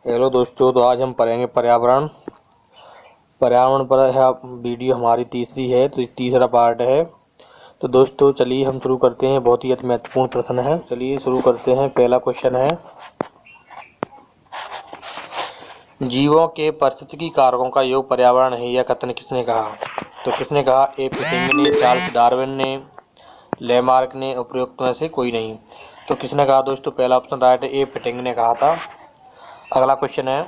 Hello दोस्तों, तो आज हम पढ़ेंगे पर्यावरण। पर्यावरण पर है वीडियो हमारी तीसरी है, तो ये तीसरा पार्ट है। तो दोस्तों चलिए हम शुरू करते हैं। बहुत ही अति महत्वपूर्ण प्रश्न है। चलिए शुरू करते हैं। पहला क्वेश्चन है, जीवों के पारिस्थितिकी कारकों का योग पर्यावरण है, यह कथन किसने कहा? तो किसने कहा? ए फिशिंग ने, चार्ल्स डार्विन ने, लेमार्क ने, उपरोक्त में से कोई नहीं। तो किसने कहा दोस्तों? पहला ऑप्शन राइट है, ए फिशिंग ने कहा था। अगला क्वेश्चन है,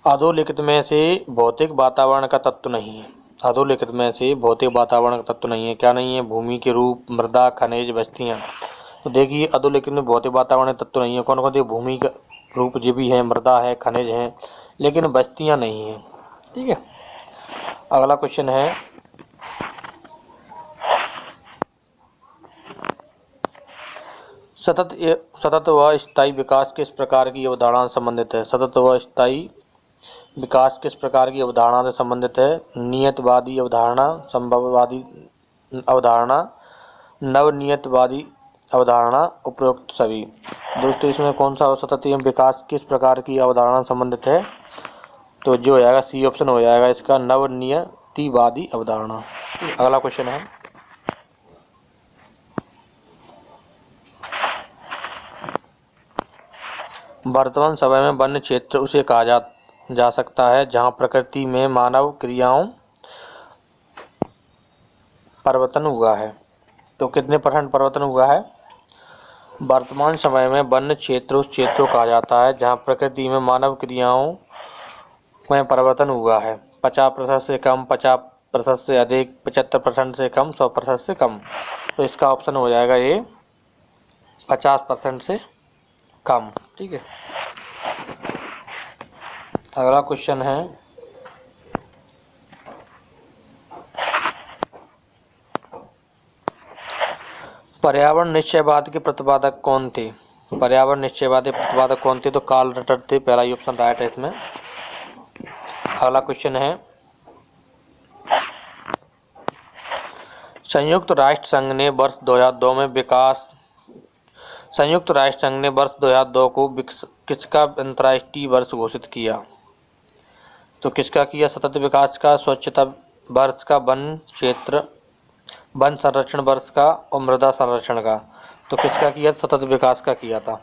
अधोलिखित में से भौतिक वातावरण का तत्व नहीं है। अधोलिखित में से भौतिक वातावरण का तत्व नहीं है। क्या नहीं है? भूमि के रूप, मृदा, खनिज, बस्तियां। तो देखिए अधोलिखित में भौतिक वातावरण तत्व नहीं है। कौन कौन से? भूमि का रूप जो भी है, मृदा है, खनिज है, लेकिन बस्तियां नहीं है। ठीक है। अगला क्वेश्चन है, सतत व स्थायी विकास किस प्रकार की अवधारणा से संबंधित है? सतत व स्थायी विकास किस प्रकार की अवधारणा से संबंधित है? नियतवादी अवधारणा, संभववादी अवधारणा, नवनियतवादी अवधारणा, उपरोक्त सभी। दोस्तों इसमें कौन सा सतत एवं विकास किस प्रकार की अवधारणा से संबंधित है? तो जो हो जाएगा सी ऑप्शन हो जाएगा इसका, नवनियतिवादी अवधारणा। अगला क्वेश्चन है, वर्तमान समय में वन्य क्षेत्र उसे कहा जा सकता है जहां प्रकृति में मानव क्रियाओं परिवर्तन हुआ है। तो कितने % परिवर्तन हुआ है? वर्तमान समय में वन्य क्षेत्र उस क्षेत्र को कहा जाता है जहां प्रकृति में मानव क्रियाओं में परिवर्तन हुआ है। 50% से कम, 50% से अधिक, 75% से कम, 100% से कम। तो इसका ऑप्शन हो जाएगा ये 50% से कम। ठीक है। अगला क्वेश्चन है, पर्यावरण निश्चयवाद के प्रतिपादक कौन थे? पर्यावरण निश्चयवादी प्रतिपादक कौन थे? तो कार्ल रटर थे। पहला ही ऑप्शन राइट है इसमें। अगला क्वेश्चन है, संयुक्त राष्ट्र संघ ने वर्ष 2002 में संयुक्त राष्ट्र संघ ने वर्ष 2002 को किसका अंतर्राष्ट्रीय वर्ष घोषित किया? तो किसका किया? सतत विकास का, स्वच्छता वर्ष का, वन संरक्षण वर्ष का और मृदा संरक्षण का। तो किसका किया? सतत विकास का किया था।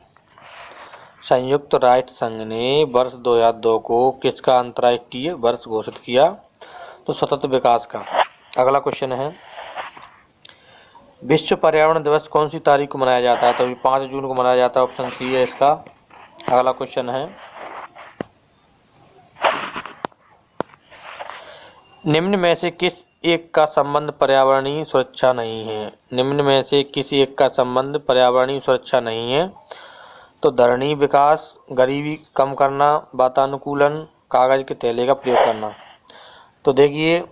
संयुक्त राष्ट्र संघ ने वर्ष 2002 को किसका अंतर्राष्ट्रीय वर्ष घोषित किया? तो सतत विकास का। अगला क्वेश्चन है, विश्व पर्यावरण दिवस कौन सी तारीख को मनाया जाता है? तो 5 जून को मनाया जाता है। ऑप्शन सी है इसका। अगला क्वेश्चन है, निम्न में से किस एक का संबंध पर्यावरणीय सुरक्षा नहीं है? निम्न में से किसी एक का संबंध पर्यावरणीय सुरक्षा नहीं है। तो धरणी विकास, गरीबी कम करना, वातानुकूलन, कागज के थैले का प्रयोग करना। तो देखिए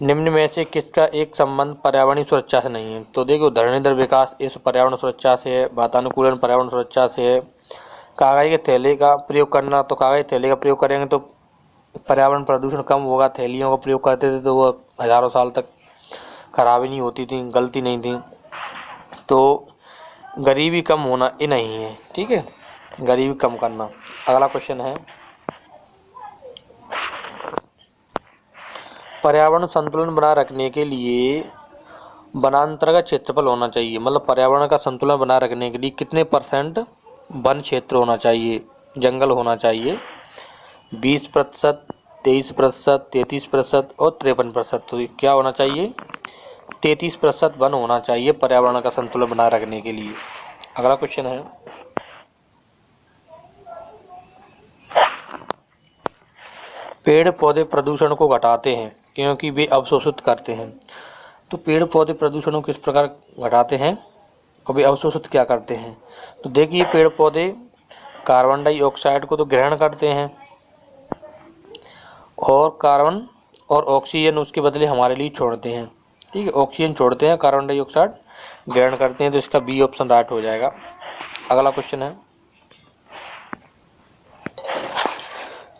निम्न में से किसका एक संबंध पर्यावरणीय सुरक्षा से नहीं है? तो देखो धरणी दर विकास इस पर्यावरण सुरक्षा से है, वातानुकूलन पर्यावरण सुरक्षा से है, कागज के थैले का प्रयोग करना, तो कागज थैले का प्रयोग करेंगे तो पर्यावरण प्रदूषण कम होगा। थैलियों का प्रयोग करते थे तो वो हजारों साल तक खराब ही नहीं होती थी, गलती नहीं थी। तो गरीबी कम होना ये नहीं है। ठीक है, गरीबी कम करना। अगला क्वेश्चन है, पर्यावरण संतुलन बनाए रखने के लिए वनांतर का क्षेत्रफल होना चाहिए। मतलब पर्यावरण का संतुलन बनाए रखने के लिए कितने % वन क्षेत्र होना चाहिए, जंगल होना चाहिए? 20%, 23%, 33% और 53%। तो क्या होना चाहिए? 33% वन होना चाहिए पर्यावरण का संतुलन बनाए रखने के लिए। अगला क्वेश्चन है, पेड़ पौधे प्रदूषण को घटाते हैं क्योंकि वे अवशोषित करते हैं। तो पेड़ पौधे प्रदूषण को किस प्रकार घटाते हैं और वे अवशोषित क्या करते हैं? तो देखिए पेड़ पौधे कार्बन डाइऑक्साइड को तो ग्रहण करते हैं और कार्बन और ऑक्सीजन उसके बदले हमारे लिए छोड़ते हैं। ठीक है, ऑक्सीजन छोड़ते हैं, कार्बन डाइऑक्साइड ग्रहण करते हैं। तो इसका बी ऑप्शन राइट हो जाएगा। अगला क्वेश्चन है,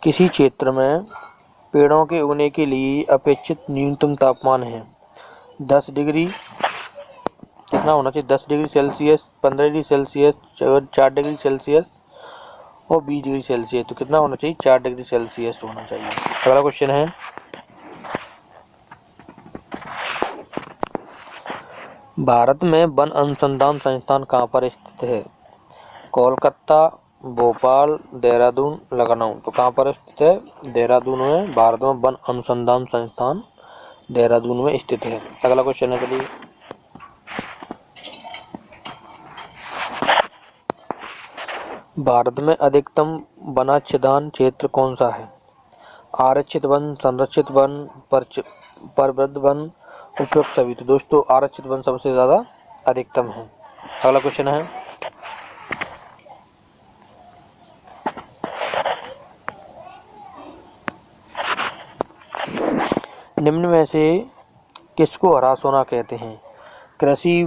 किसी क्षेत्र में पेड़ों के उगने के लिए अपेक्षित न्यूनतम तापमान है 10 डिग्री, कितना होना चाहिए? 10 degree Celsius, 15 degree Celsius, 4 degree Celsius और 20 डिग्री सेल्सियस। तो कितना होना चाहिए? 4 डिग्री सेल्सियस होना चाहिए। अगला क्वेश्चन है, भारत में वन अनुसंधान संस्थान कहाँ पर स्थित है? कोलकाता, भोपाल, देहरादून, लखनऊ। तो कहाँ पर स्थित है? देहरादून में भारत में वन अनुसंधान संस्थान देहरादून में स्थित है। अगला क्वेश्चन है, चलिए, भारत में अधिकतम वनाच्छादन क्षेत्र कौन सा है? आरक्षित वन, संरक्षित वन, प्रबुद्ध वन, उपयुक्त सभी। तो दोस्तों आरक्षित वन सबसे ज्यादा अधिकतम है। अगला क्वेश्चन है, निम्न में से किसको हरा सोना कहते हैं? कृषि,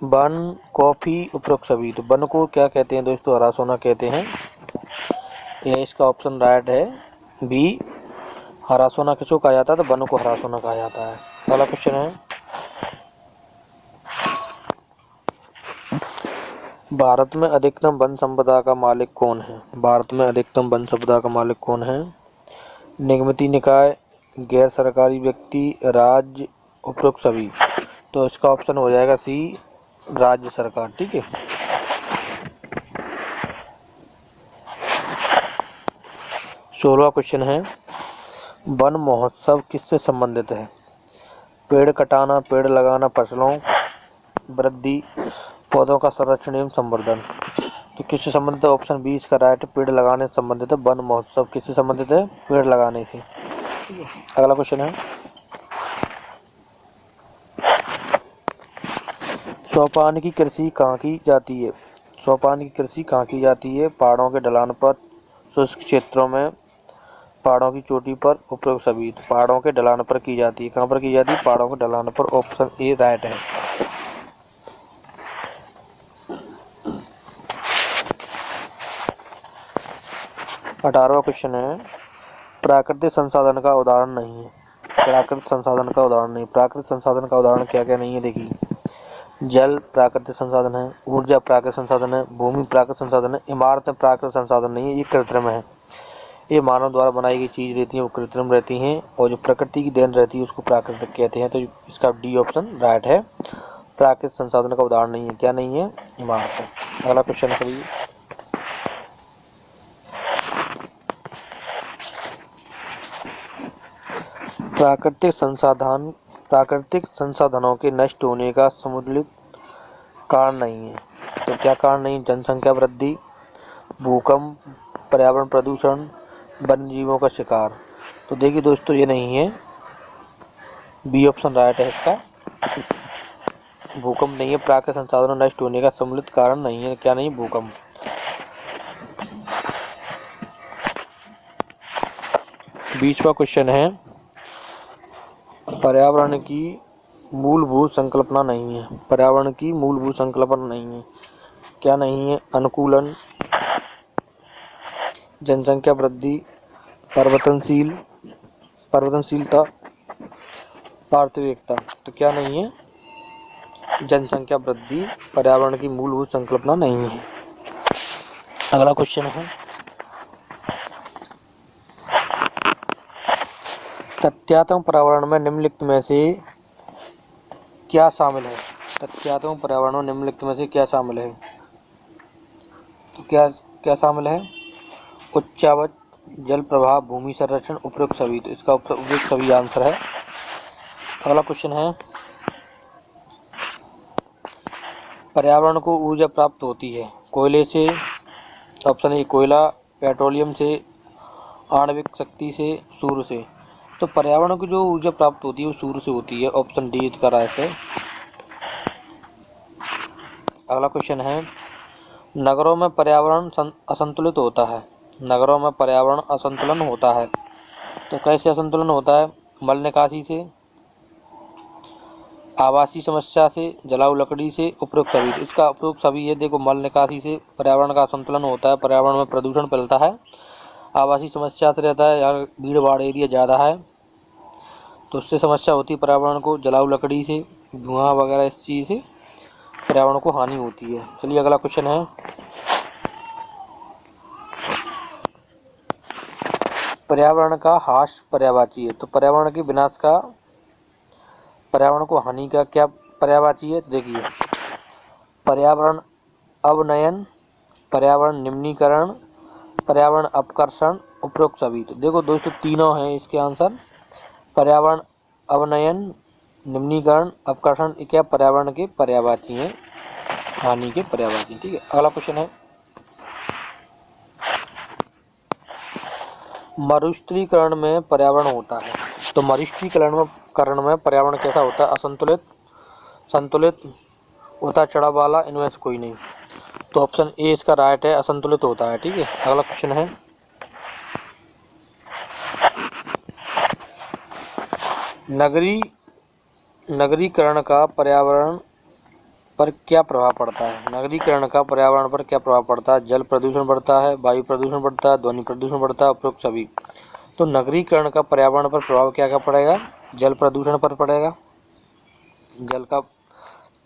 वन, कॉफी, उपयुक्त सभी। तो वन को क्या कहते हैं दोस्तों? हरा सोना कहते हैं। यह इसका ऑप्शन राइट है, बी। हरा सोना किसको कहा जाता है? तो वन को हरा सोना कहा जाता है। अगला क्वेश्चन है, भारत में अधिकतम वन संपदा का मालिक कौन है? भारत में अधिकतम वन संपदा का मालिक कौन है? निगमित निकाय, गैर सरकारी व्यक्ति, राज्य, उपयुक्त सभी। तो इसका ऑप्शन हो जाएगा सी, राज्य सरकार। ठीक है। 16वां क्वेश्चन है, वन महोत्सव किससे संबंधित है? पेड़ कटाना, पेड़ लगाना, फसलों वृद्धि, पौधों का संरक्षण एवं संवर्धन। तो किससे संबंधित है? ऑप्शन बी इसका राइट, पेड़ लगाने से संबंधित है। वन महोत्सव किससे संबंधित है? पेड़ लगाने से। अगला क्वेश्चन है, सोपान की कृषि कहाँ की जाती है? सोपान की कृषि कहाँ की जाती है? पहाड़ों के ढलान पर, शुष्क क्षेत्रों में, पहाड़ों की चोटी पर, उपयुक्त सभी। तो पहाड़ों के ढलान पर की जाती है। कहाँ पर की जाती है? पहाड़ों के ढलान पर। ऑप्शन ए राइट है। 18वां क्वेश्चन है, प्राकृतिक संसाधन का उदाहरण नहीं है। प्राकृतिक संसाधन का उदाहरण नहीं। प्राकृतिक संसाधन का उदाहरण क्या क्या नहीं है? देखिए, जल प्राकृतिक संसाधन है, ऊर्जा प्राकृतिक संसाधन है, भूमि प्राकृतिक संसाधन है, इमारतें प्राकृतिक संसाधन नहीं है, ये कृत्रिम है। ये मानव द्वारा बनाई गई चीज रहती है, वो कृत्रिम रहती हैं, और जो प्रकृति की देन रहती है उसको प्राकृतिक कहते हैं। तो इसका डी ऑप्शन राइट है। प्राकृतिक संसाधन का उदाहरण नहीं है। क्या नहीं है? इमारत। अगला क्वेश्चन करिए, प्राकृतिक संसाधनों के नष्ट होने का समुचित कारण नहीं है। तो क्या कारण नहीं? जनसंख्या वृद्धि, भूकंप, पर्यावरण प्रदूषण, वन्य जीवों का शिकार। तो देखिए दोस्तों, ये नहीं है, बी ऑप्शन राइट है इसका। भूकंप नहीं है। प्राकृतिक संसाधनों नष्ट होने का सम्मिलित कारण नहीं है। क्या नहीं? भूकंप। बीसवां क्वेश्चन है, पर्यावरण की मूलभूत संकल्पना नहीं है। पर्यावरण की मूलभूत संकल्पना नहीं है। क्या नहीं है? अनुकूलन, जनसंख्या वृद्धि, परिवर्तनशीलता, पार्थिव एकता। तो क्या नहीं है? जनसंख्या वृद्धि पर्यावरण की मूलभूत संकल्पना नहीं है। अगला क्वेश्चन है, तथ्यात्मक पर्यावरण में निम्नलिखित में से क्या शामिल है? तथ्यात्मक पर्यावरण में निम्नलिखित में से क्या शामिल है? तो क्या शामिल है? उच्चावच, जल प्रवाह, भूमि संरक्षण, उपयुक्त सभी। तो इसका उपयुक्त सभी आंसर है। अगला क्वेश्चन है, पर्यावरण को ऊर्जा प्राप्त होती है कोयले से। ऑप्शन ए कोयला, पेट्रोलियम से, आणविक शक्ति से, सूर्य से। तो पर्यावरण को जो ऊर्जा प्राप्त होती है वो सूर्य से होती है। ऑप्शन डी इसका राइट है। अगला क्वेश्चन है, नगरों में पर्यावरण असंतुलित होता है। नगरों में पर्यावरण असंतुलन होता है। तो कैसे असंतुलन होता है? मल निकासी से, आवासीय समस्या से, जलाऊ लकड़ी से, उपयुक्त सभी। इसका उपयुक्त सभी है। देखो, मल निकासी से पर्यावरण का असंतुलन होता है, पर्यावरण में प्रदूषण फैलता है। आवासीय समस्या से रहता है, यहाँ भीड़ भाड़ एरिया ज़्यादा है तो उससे समस्या होती है पर्यावरण को। जलाऊ लकड़ी से धुआं वगैरह इस चीज़ से पर्यावरण को हानि होती है। चलिए अगला क्वेश्चन है, पर्यावरण का ह्रास पर्यायवाची है। तो पर्यावरण के विनाश का पर्यावरण को हानि का क्या पर्यायवाची है? तो देखिए, पर्यावरण अवनयन, पर्यावरण निम्नीकरण, पर्यावरण अपकर्षण, उपरोक्त सभी। तो देखो दोस्तों तीनों हैं इसके आंसर। पर्यावरण अवनयन, निम्नीकरण, अपकर्षण क्या पर्यावरण के पर्यायवाची हैं, हानि के पर्यायवाची। ठीक है, अगला क्वेश्चन है, मरुस्थलीकरण में पर्यावरण होता है। तो मरुस्थलीकरण में पर्यावरण कैसा होता है? असंतुलित, संतुलित, उतार चढ़ाव वाला, इनमें से कोई नहीं। तो ऑप्शन ए इसका राइट है, असंतुलित होता है। ठीक है, अगला क्वेश्चन है, नगरीकरण का पर्यावरण पर क्या प्रभाव पड़ता है? नगरीकरण का पर्यावरण पर क्या प्रभाव पड़ता है? जल प्रदूषण बढ़ता है, वायु प्रदूषण बढ़ता है, ध्वनि प्रदूषण बढ़ता है, उपरोक्त सभी। तो नगरीकरण का पर्यावरण पर प्रभाव क्या क्या पड़ेगा? जल प्रदूषण पर पड़ेगा,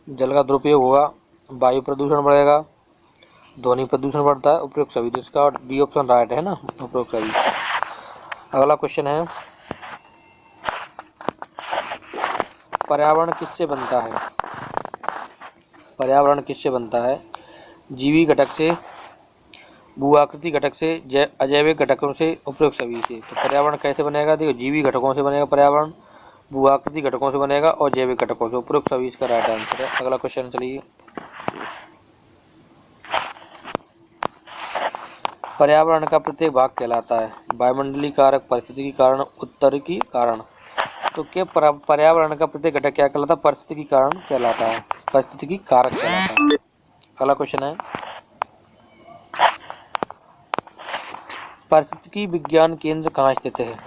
जल का दुरुपयोग होगा, वायु प्रदूषण बढ़ेगा, ध्वनि प्रदूषण बढ़ता है, उपरोक्त सभी। तो इसका बी ऑप्शन राइट है ना, उपरोक्त सभी। अगला क्वेश्चन है, पर्यावरण किससे बनता है? पर्यावरण किससे बनता है? जीवी घटक से, भू-आकृति घटक से, अजैविक घटकों से, उपरोक्त सभी से। तो पर्यावरण कैसे बनेगा? देखो, जीवी घटकों से बनेगा पर्यावरण, भू-आकृति घटकों से बनेगा और जैविक घटकों से, उपरोक्त सभी इसका राइट आंसर है। अगला क्वेश्चन चलिए, पर्यावरण का प्रत्येक भाग कहलाता है? वायुमंडलीय कारक, परिस्थितिकी कारण, उत्तरिकी कारण। तो क्या पर्यावरण का प्रत्येक घटक क्या कहलाता है? परिस्थितिकी कारण कहलाता है, परिस्थितिकी कारक कहलाता है। अगला क्वेश्चन है, पारिस्थितिकी विज्ञान केंद्र कहाँ स्थित है?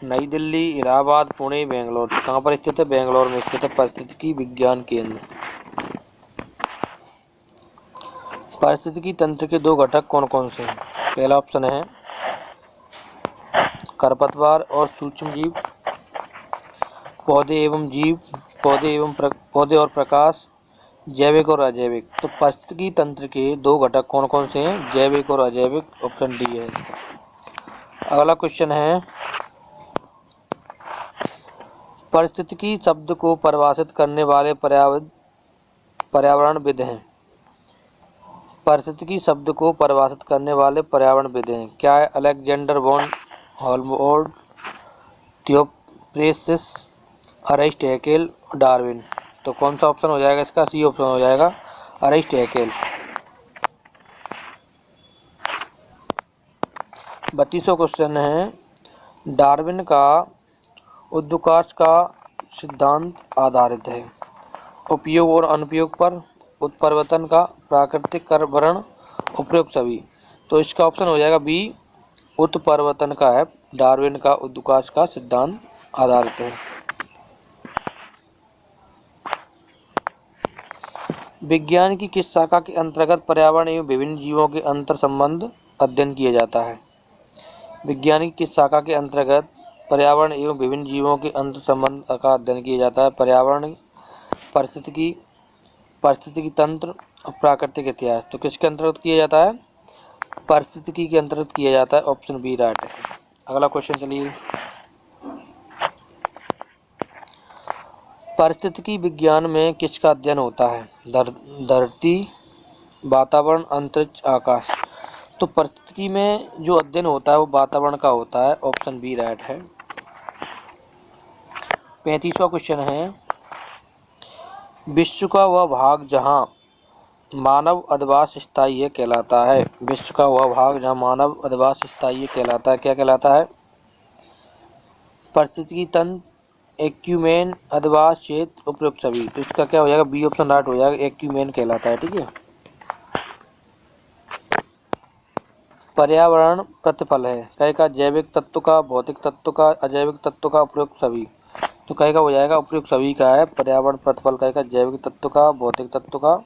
नई दिल्ली, इलाहाबाद, पुणे, बेंगलोर। तो कहाँ पर स्थित है? बेंगलोर में स्थित है पारिस्थितिकी विज्ञान केंद्र। पारिस्थितिकी तंत्र के दो घटक कौन कौन से हैं? पहला ऑप्शन है खरपतवार और सूक्ष्म जीव, पौधे एवं जीव, पौधे और प्रकाश, जैविक और अजैविक। तो पारिस्थितिकी तंत्र के दो घटक कौन कौन से हैं? जैविक और अजैविक, ऑप्शन डी है। अगला क्वेश्चन है, पारिस्थितिकी शब्द को परिभाषित करने वाले पर्यावरणविद हैं। पारिस्थितिकी शब्द को परिभाषित करने वाले पर्यावरणविद हैं। क्या है? Alexander von Helmholtz, Theophrastus, Ernst Haeckel, Darwin. तो कौन सा ऑप्शन हो जाएगा इसका? सी ऑप्शन हो जाएगा, अर्नेस्ट हैकेल। 32वां क्वेश्चन है, डार्विन का उद्भवकाश का सिद्धांत आधारित है उपयोग और अनुपयोग पर, उत्परिवर्तन का, प्राकृतिक वर्ण, उपरोक्त सभी। तो इसका ऑप्शन हो जाएगा बी, उत्परिवर्तन का है। डार्विन का उद्भवकाश का सिद्धांत आधारित है। विज्ञान की किस शाखा के अंतर्गत पर्यावरण एवं विभिन्न जीवों के अंतर संबंध अध्ययन किया जाता है? विज्ञान की किस शाखा के अंतर्गत पर्यावरण एवं विभिन्न जीवों के अंतर संबंध का अध्ययन किया जाता है? पर्यावरण, पारिस्थितिकी तंत्र और प्राकृतिक इतिहास। तो किसके अंतर्गत किया जाता है? पारिस्थितिकी के अंतर्गत किया जाता है, ऑप्शन बी राइट है। अगला क्वेश्चन चलिए, पारिस्थितिकी विज्ञान में किसका अध्ययन होता है? धरती, वातावरण, अंतरिक्ष, आकाश। तो पारिस्थितिकी में जो अध्ययन होता है वो वातावरण का होता है, ऑप्शन बी राइट है। 35वां क्वेश्चन है, विश्व का वह भाग जहां मानव अधिवास स्थायी है कहलाता है? विश्व का वह भाग जहां मानव अधिवास स्थायी है कहलाता है, क्या कहलाता है? पारिस्थितिकी तंत्र, एक्यूमेन, अधिवास क्षेत्र, उपरोक्त सभी। तो इसका क्या हो जाएगा? बी ऑप्शन राइट हो जाएगा, एक्यूमेन कहलाता है। ठीक है, पर्यावरण प्रतिफल है, कहेगा जैविक तत्व का, भौतिक तत्व का, अजैविक तत्व का, उपरोक्त सभी। तो कहेगा हो जाएगा उपरोक्त सभी का है पर्यावरण प्रतिफल, कहेगा जैविक तत्व का, भौतिक तत्व का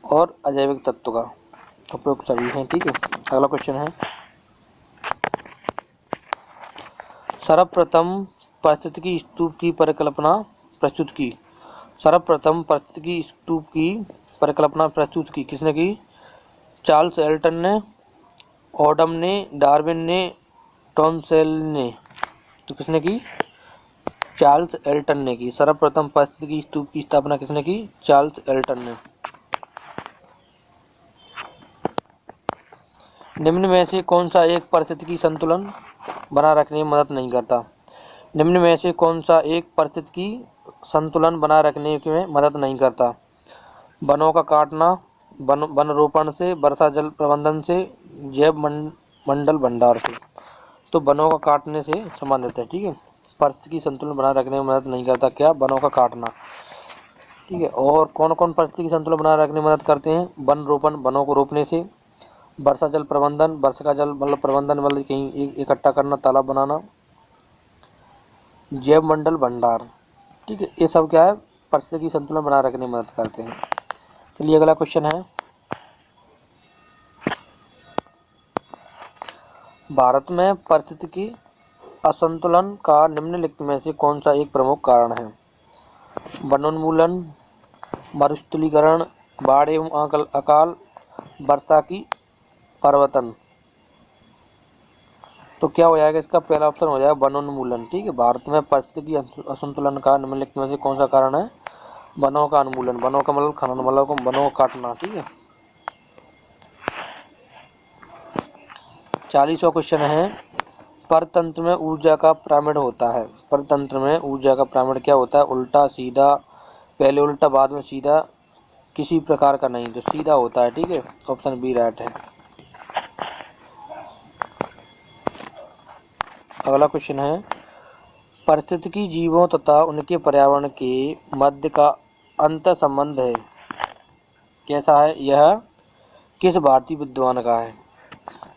और अजैविक तत्व का, उपरोक्त सभी हैं। ठीक है, अगला क्वेश्चन है, सर्वप्रथम पारिस्थितिकी स्तूप की परिकल्पना प्रस्तुत की? सर्वप्रथम पारिस्थितिकी स्तूप की परिकल्पना प्रस्तुत की किसने की? चार्ल्स एल्टन ने, ऑडम ने, डार्विन ने, टॉमसेल ने। तो किसने की? चार्ल्स एल्टन ने की। सर्वप्रथम पारिस्थितिकी स्तूप की स्थापना किसने की? चार्ल्स एल्टन ने। निम्न में से कौन सा एक पारिस्थितिकी संतुलन बना रखने में मदद नहीं करता? निम्न में से कौन सा एक पारिस्थितिकी संतुलन बनाए रखने में मदद नहीं करता? वनों का काटना, वन रोपण से, वर्षा जल प्रबंधन से, जैव मंडल भंडार से। तो वनों का काटने से संबंधित है, ठीक है। पारिस्थितिकी संतुलन बनाए रखने में मदद नहीं करता क्या? वनों का काटना, ठीक है। और कौन कौन पारिस्थितिकी संतुलन बनाए रखने में मदद करते हैं? वन रोपण, वनों को रोपने से, वर्षा जल प्रबंधन, वर्षा का जल मतलब प्रबंधन मतलब कहीं इकट्ठा करना, तालाब बनाना, जैव मंडल भंडार, ठीक है। ये सब क्या है? पारिस्थितिकी संतुलन बनाए रखने में मदद करते हैं। चलिए अगला क्वेश्चन है, भारत में पारिस्थितिकी असंतुलन का निम्नलिखित में से कौन सा एक प्रमुख कारण है? वनोन्मूलन, मरुस्थलीकरण, बाढ़ एवं अकाल, वर्षा की परिवर्तन। तो क्या हो जाएगा इसका? पहला ऑप्शन हो जाएगा वनोन्मूलन, ठीक है। भारत में पारिस्थितिकी असंतुलन का निम्नलिखित में से कौन सा कारण है? वनों का उन्मूलन, वनों का मतलब खनन, मतलब वनों को काटना, ठीक है। 40वां क्वेश्चन है, परतंत्र में ऊर्जा का पिरामिड होता है। परतंत्र में ऊर्जा का पिरामिड क्या होता है? उल्टा, सीधा, पहले उल्टा बाद में सीधा, किसी प्रकार का नहीं, तो सीधा होता है, ठीक है। ऑप्शन बी राइट है। अगला क्वेश्चन है, पारिस्थितिकी जीवों तथा उनके पर्यावरण के मध्य का अंतर संबंध है, कैसा है? यह किस भारतीय विद्वान का है?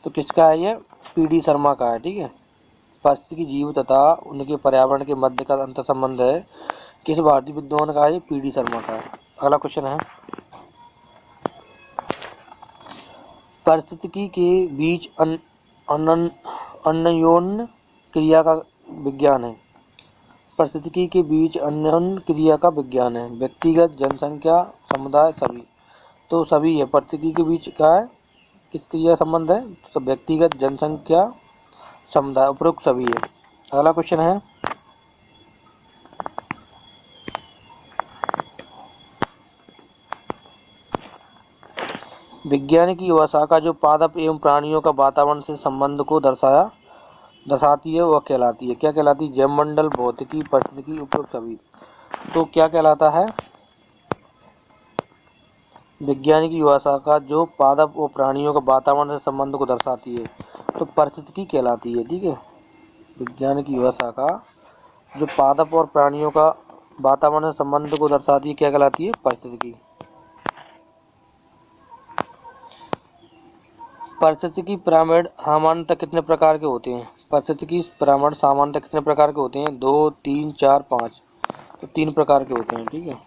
तो किसका है? यह पी.डी. शर्मा का है, ठीक है। पारिस्थितिकी जीव तथा उनके पर्यावरण के मध्य का अंतर संबंध है, किस भारतीय विद्वान का है? पी.डी. शर्मा का है। अगला क्वेश्चन है, पारिस्थितिकी के बीच अन्योन्य क्रिया का विज्ञान है। पारिस्थितिकी के बीच अन्योन्य क्रिया का विज्ञान है। व्यक्तिगत, जनसंख्या, समुदाय, सभी। तो सभी है। पारिस्थितिकी के बीच क्या है? किस क्रिया संबंध है? तो व्यक्तिगत, जनसंख्या, समुदाय, उपरोक्त सभी है। अगला क्वेश्चन है, विज्ञान की वह शाखा जो पादप एवं प्राणियों का वातावरण से संबंध को दर्शाती है वह कहलाती है, क्या कहलाती है? जैव मंडल, भौतिकी, पारिस्थितिकी, उपरोक्त सभी। तो क्या कहलाता है? विज्ञान की वह शाखा जो पादप और प्राणियों का वातावरण से संबंध को दर्शाती है, तो पारिस्थितिकी कहलाती है, ठीक है। विज्ञान की वह शाखा जो पादप और प्राणियों का वातावरण से संबंध को दर्शाती है, क्या कहलाती है? पारिस्थितिकी। पारिस्थितिकी पिरामिड सामान्यतः कितने प्रकार के होते हैं? पारिस्थितिकी पिरामिड सामान्यतः कितने प्रकार के होते हैं? 2, 3, 4, 5। तो 3 प्रकार के होते हैं, ठीक है।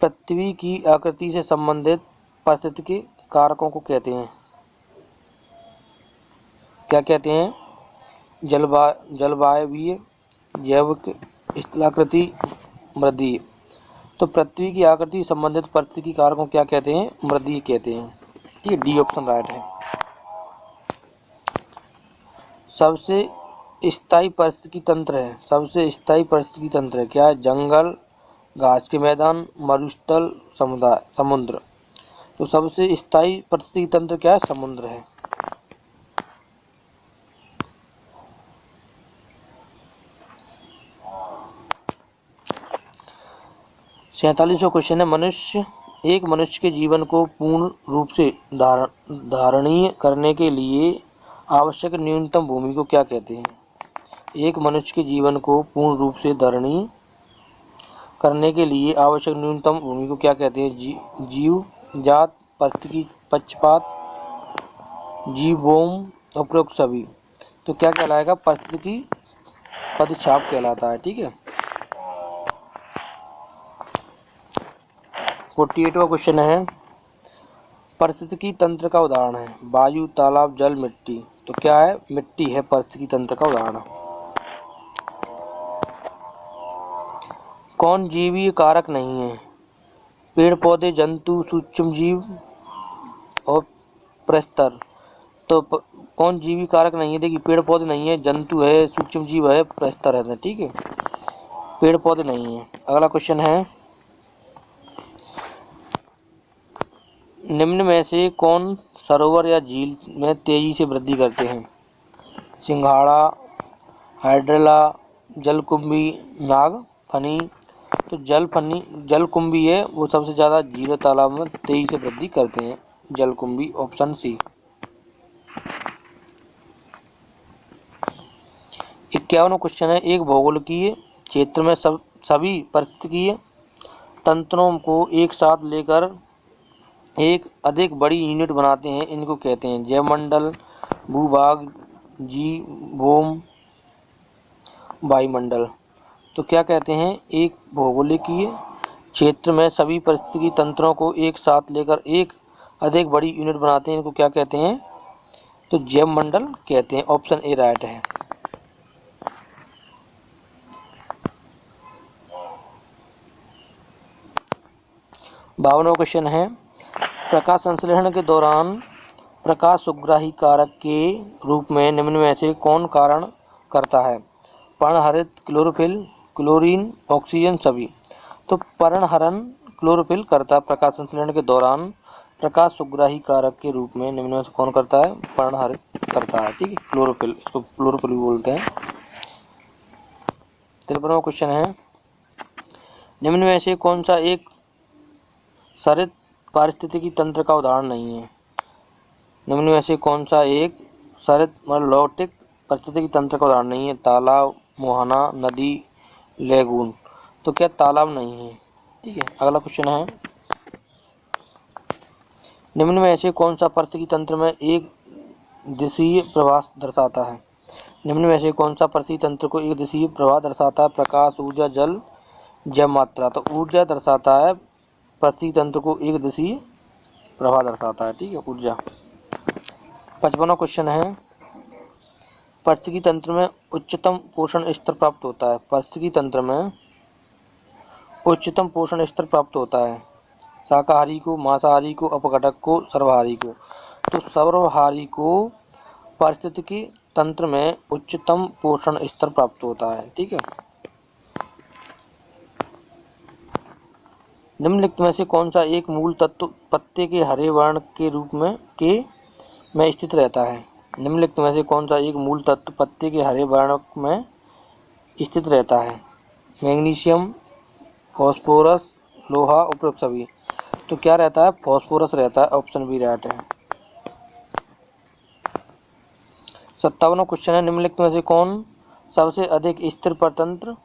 पृथ्वी की आकृति से संबंधित पारिस्थितिकी कारकों को कहते हैं, क्या कहते हैं? जलवायवीय, जैविक, स्थलाकृति, मृदीय। तो पृथ्वी की आकृति संबंधित पारिस्थितिकी कारकों क्या कहते हैं? मृदीय कहते हैं, ठीक है। डी ऑप्शन राइट है। सबसे स्थायी पारिस्थितिकी तंत्र है, सबसे स्थायी पारिस्थितिकी तंत्र है, क्या है? जंगल, घास के मैदान, मरुस्थल, समुद्र। तो सबसे स्थायी पारिस्थितिकी तंत्र क्या है? समुद्र है। सैंतालीसवां क्वेश्चन है, एक मनुष्य के जीवन को पूर्ण रूप से धारणीय करने के लिए आवश्यक न्यूनतम भूमि को क्या कहते हैं? एक मनुष्य के जीवन को पूर्ण रूप से धारणीय करने के लिए आवश्यक न्यूनतम भूमि को क्या कहते हैं? जीव जात, पारिस्थितिकी पक्षपात, जीवोम, उपरोक्त सभी। तो क्या कहलाएगा? पारिस्थितिकी पदछाप कहलाता है, ठीक है। 48वां क्वेश्चन है, पारिस्थितिकी तंत्र का उदाहरण है। वायु, तालाब, जल, मिट्टी। तो क्या है? मिट्टी है पारिस्थितिकी तंत्र का उदाहरण। कौन जीवी कारक नहीं है? पेड़ पौधे, जंतु, सूक्ष्म जीव और प्रस्तर। तो कौन जीवी कारक नहीं है? देखिए पेड़ पौधे नहीं है, जंतु है, सूक्ष्म जीव है, प्रस्तर है। ठीक है, पेड़ पौधे नहीं है। अगला क्वेश्चन है, निम्न में से कौन सरोवर या झील में तेजी से वृद्धि करते हैं? सिंघाड़ा, हाइड्रेला, जलकुंभी, नागफनी। तो जलकुंभी है वो सबसे ज़्यादा झील और तालाब में तेजी से वृद्धि करते हैं, जलकुंभी, ऑप्शन सी। 51वां क्वेश्चन है, एक भौगोलिकीय क्षेत्र में सभी पारिस्थितिकीय तंत्रों को एक साथ लेकर एक अधिक बड़ी यूनिट बनाते हैं, इनको कहते हैं जैवमंडल, भूभाग, जीवोम, वायुमंडल। तो क्या कहते हैं? एक भौगोलिकीय क्षेत्र में सभी पारिस्थितिकी तंत्रों को एक साथ लेकर एक अधिक बड़ी यूनिट बनाते हैं, इनको क्या कहते हैं? तो जैवमंडल कहते हैं, ऑप्शन ए राइट है। बावनवां क्वेश्चन है, प्रकाश संश्लेषण के दौरान प्रकाश सुग्राही कारक के रूप में निम्न में से कौन कारण करता है? पर्णहरित, क्लोरोफिल, क्लोरीन, ऑक्सीजन, सभी। तो पर्णहरण क्लोरोफिल करता है प्रकाश संश्लेषण के दौरान प्रकाश सुग्राही कारक के रूप में निम्न में से कौन करता है? पर्णहरित करता है। ठीक है, क्लोरोफिल, इसको क्लोरोफिल भी बोलते हैं। 53वां क्वेश्चन है, निम्न में से कौन सा एक सरित पारिस्थितिकी तंत्र का उदाहरण नहीं है? निम्न में से कौन सा एक सरित लौटिक पारिस्थितिकी तंत्र का उदाहरण नहीं है? तालाब, मुहाना, नदी, लेगून। तो क्या तालाब नहीं है? ठीक है, अगला क्वेश्चन है, निम्न में से कौन सा पारिस्थितिकी तंत्र में एक दिशीय प्रवाह दर्शाता है? निम्न में से कौन सा पारिस्थितिकी तंत्र को एक दिशीय प्रवाह दर्शाता है? प्रकाश, ऊर्जा, जल, जैव मात्रा। तो ऊर्जा दर्शाता है, पारिस्थितिकी तंत्र को एक दिशीय प्रवाह दर्शाता है। ठीक है, ऊर्जा। 55वां क्वेश्चन है, पारिस्थितिकी तंत्र में उच्चतम पोषण स्तर प्राप्त होता है? पारिस्थितिकी तंत्र में उच्चतम पोषण स्तर प्राप्त होता है शाकाहारी को, मांसाहारी को, अपघटक को, सर्वहारी को। तो सर्वहारी को पारिस्थितिकी तंत्र में उच्चतम पोषण स्तर प्राप्त होता है। ठीक है, निम्नलिखित में से कौन सा एक मूल तत्व पत्ते के हरे वर्ण के रूप में स्थित रहता है? निम्नलिखित में से कौन सा एक मूल तत्व पत्ते के हरे वर्ण में स्थित रहता है? मैग्नीशियम, फॉस्फोरस, लोहा, उपरोक्त सभी। तो क्या रहता है? फॉस्फोरस रहता है, ऑप्शन बी राइट है। 57वां क्वेश्चन है, निम्नलिखित में से कौन सबसे अधिक स्थिर परतंत्र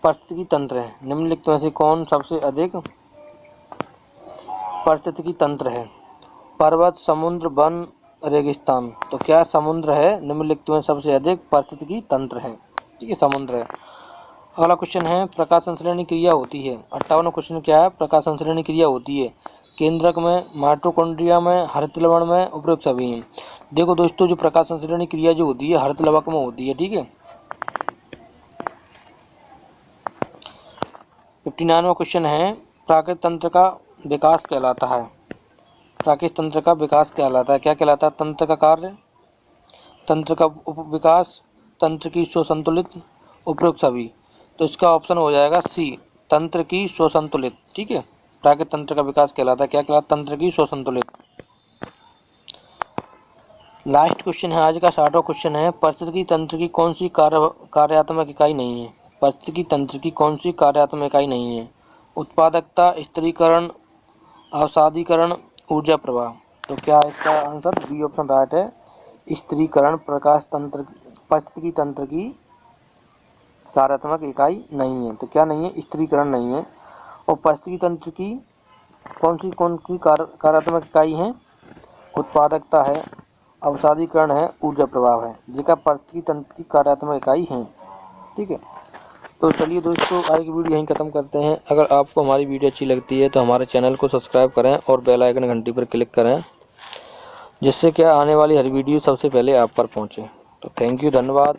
पारिस्थितिकी तंत्र है? निम्नलिखित में से कौन सबसे अधिक पारिस्थितिकी तंत्र है? पर्वत, समुद्र, वन, रेगिस्तान। तो क्या समुद्र है निम्नलिखित में सबसे अधिक पारिस्थितिकी तंत्र है? ठीक है, समुद्र है। अगला क्वेश्चन है, प्रकाश संश्लेषण क्रिया होती है। 58वां क्वेश्चन क्या है? प्रकाश संश्लेषण क्रिया होती है केंद्रक में, माइटोकॉन्ड्रिया में, हरित लवण में, उपरोक्त सभी में। देखो दोस्तों, जो प्रकाश संश्लेषण क्रिया जो होती है हरित लवक में होती है। ठीक है, 59वां क्वेश्चन है, प्राकृतिक तंत्र का विकास कहलाता है? प्राकृतिक तंत्र का विकास कहलाता है, क्या कहलाता है? तंत्र का कार्य, तंत्र का उपविकास, तंत्र की स्वसंतुलित, उपरोक्त सभी। तो इसका ऑप्शन हो जाएगा सी, तंत्र की स्वसंतुलित। ठीक है, प्राकृतिक तंत्र का विकास कहलाता है, क्या कहलाता? तंत्र की स्वसंतुलित। लास्ट क्वेश्चन है आज का, 60वां क्वेश्चन है, पारिस्थितिकी तंत्र की कौन सी कार्यात्मक इकाई नहीं है? पारिस्थितिकी तंत्र की कौन सी कार्यात्मक इकाई नहीं है? उत्पादकता, स्थिरीकरण, अवसादीकरण, ऊर्जा प्रवाह। तो क्या इसका आंसर बी ऑप्शन राइट है, स्थिरीकरण प्रकाश तंत्र पारिस्थितिकी तंत्र की कार्यात्मक इकाई नहीं है। तो क्या नहीं है? स्थिरीकरण नहीं है। और पारिस्थितिकी तंत्र की कौन सी कार्यात्मक इकाई है? उत्पादकता है, अवसादीकरण है, ऊर्जा प्रवाह है, जिसका पारिस्थितिकी तंत्र की कार्यात्मक इकाई है। ठीक है, तो चलिए दोस्तों, आज की वीडियो यहीं ख़त्म करते हैं। अगर आपको हमारी वीडियो अच्छी लगती है तो हमारे चैनल को सब्सक्राइब करें और बेल आइकन घंटी पर क्लिक करें, जिससे क्या आने वाली हर वीडियो सबसे पहले आप पर पहुंचे। तो थैंक यू, धन्यवाद।